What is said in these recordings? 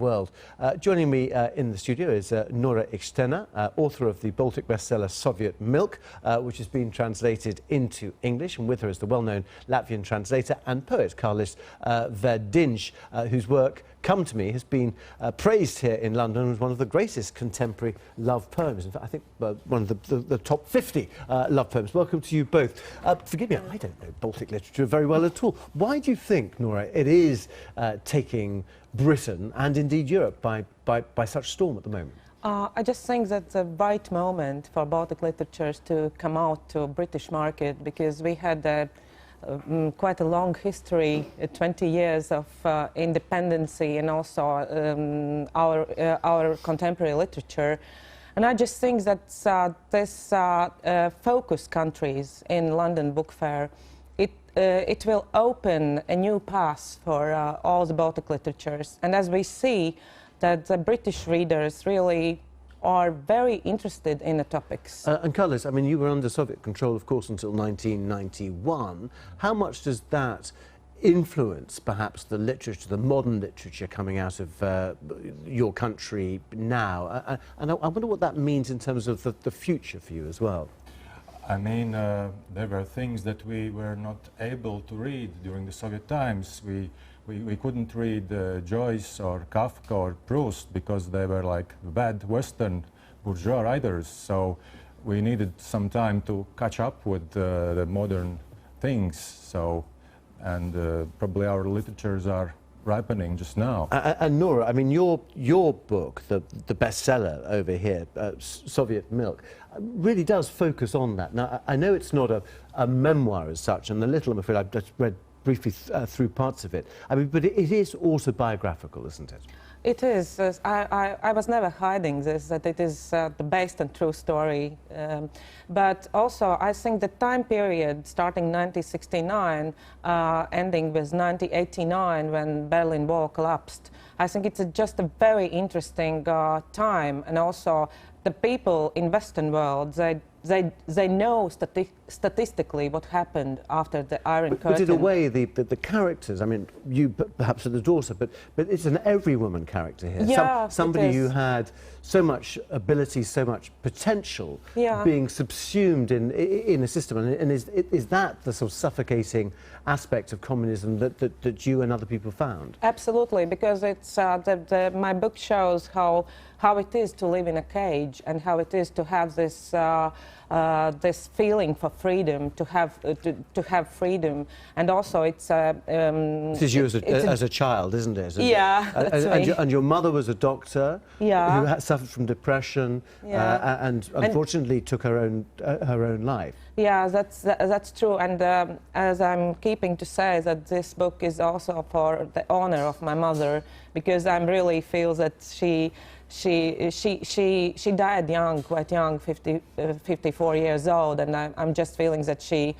World. Joining me in the studio is Nora Ikstena, author of the Baltic bestseller Soviet Milk, which has been translated into English, and with her is the well-known Latvian translator and poet Kārlis Vērdiņš, whose work, Come to Me, has been praised here in London as one of the greatest contemporary love poems. In fact, I think one of the top 50 love poems. Welcome to you both. Forgive me, I don't know Baltic literature very well at all. Why do you think, Nora, it is taking Britain and indeed Europe by such storm at the moment? I just think that's the right moment for Baltic literatures to come out to British market, because we had quite a long history, 20 years of independency, and also our contemporary literature. And I just think that this focus countries in London Book Fair, it will open a new path for all the Baltic literatures. And as we see that the British readers really are very interested in the topics. And Kārlis, I mean, you were under Soviet control, of course, until 1991. How much does that influence, perhaps, the literature, the modern literature coming out of your country now? And I wonder what that means in terms of the future for you as well. I mean, there were things that we were not able to read during the Soviet times. We couldn't read Joyce or Kafka or Proust because they were like bad Western bourgeois writers. So we needed some time to catch up with the modern things. So, and probably our literatures are ripening just now. And Nora, I mean, your book, the bestseller over here, Soviet Milk, really does focus on that. Now, I know it's not a memoir as such, and the little, I'm afraid, I've just read briefly through parts of it. I mean, but it is autobiographical, isn't it? It is. I was never hiding this, that it is based on true story. But also, I think the time period starting 1969, ending with 1989, when Berlin Wall collapsed, I think it's just a very interesting time. And also, the people in Western world, they know statistically what happened after the Iron Curtain. But in a way, the characters, I mean, you perhaps are the daughter, but it's an every woman character here. Yeah, somebody who had so much ability, so much potential, yeah, being subsumed in a system. And is that the sort of suffocating aspect of communism that you and other people found? Absolutely, because it's my book shows how it is to live in a cage, and how it is to have this this feeling for freedom, to have freedom. And also it's this is you as a child, isn't it? Yeah, that's me. And your mother was a doctor, yeah, who had suffered from depression, yeah, and unfortunately took her own life. Yeah, that's true. And as I'm keeping to say that this book is also for the honor of my mother, because I really feel that she died young, quite young, 54 years old, and I'm just feeling that she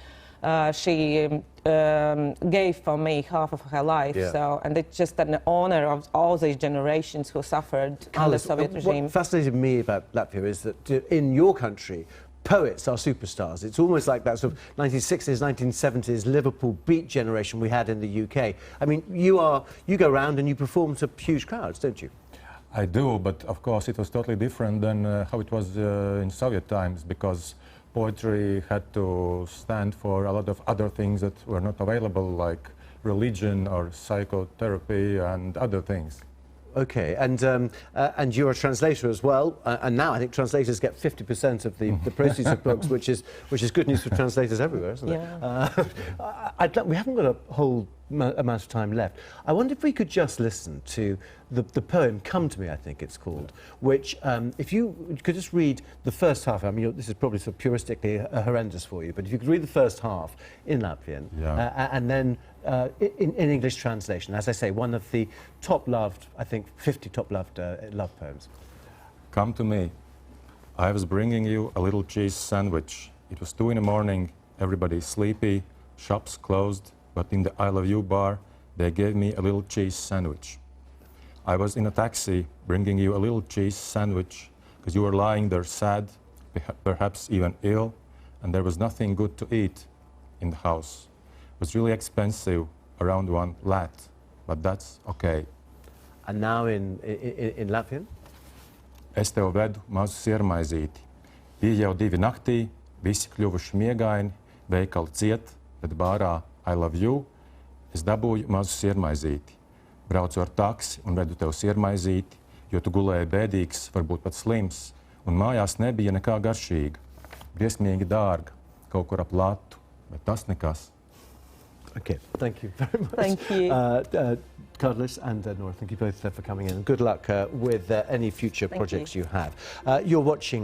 gave for me half of her life. Yeah. So, and it's just an honor of all these generations who suffered under the Soviet regime. What fascinated me about Latvia is that in your country, poets are superstars. It's almost like that sort of 1960s, 1970s Liverpool beat generation we had in the UK. I mean, you go around and you perform to huge crowds, don't you? I do, but of course it was totally different than how it was in Soviet times, because poetry had to stand for a lot of other things that were not available, like religion or psychotherapy and other things. Okay, and you're a translator as well, and now I think translators get 50% of the proceeds of books, which is good news for translators everywhere, isn't it? Yeah. We haven't got a whole amount of time left. I wonder if we could just listen to the poem "Come to Me," I think it's called, which if you could just read the first half. I mean, this is probably sort of puristically horrendous for you, but if you could read the first half in Latvian, yeah, and then in English translation, as I say, one of the top loved, I think 50 top loved love poems. Come to me. I was bringing you a little cheese sandwich. It was 2 in the morning, everybody sleepy, shops closed, but in the I Love You bar, they gave me a little cheese sandwich. I was in a taxi bringing you a little cheese sandwich because you were lying there sad, perhaps even ill, and there was nothing good to eat in the house. It was really expensive, around 1 lat, but that's okay. and now in Latvian? Es tev vedu mazu siermaizīti. Bija jau 2 naktī, visi kļuvuši miegaini, veikali ciet, bet bārā I love you. Es dabūju mazu siermaizīti. Braucu ar taksi un vedu tev siermaizīti, jo tu gulēji bēdīgs, varbūt pat slims, un mājās nebija nekā garšīga. Briesmīgi dārga, kaut kur ap latu, bet tas nekas. Okay, thank you very much. Thank you. Kārlis and Nora, thank you both for coming in. And good luck with any future Thank projects you. you have. You're watching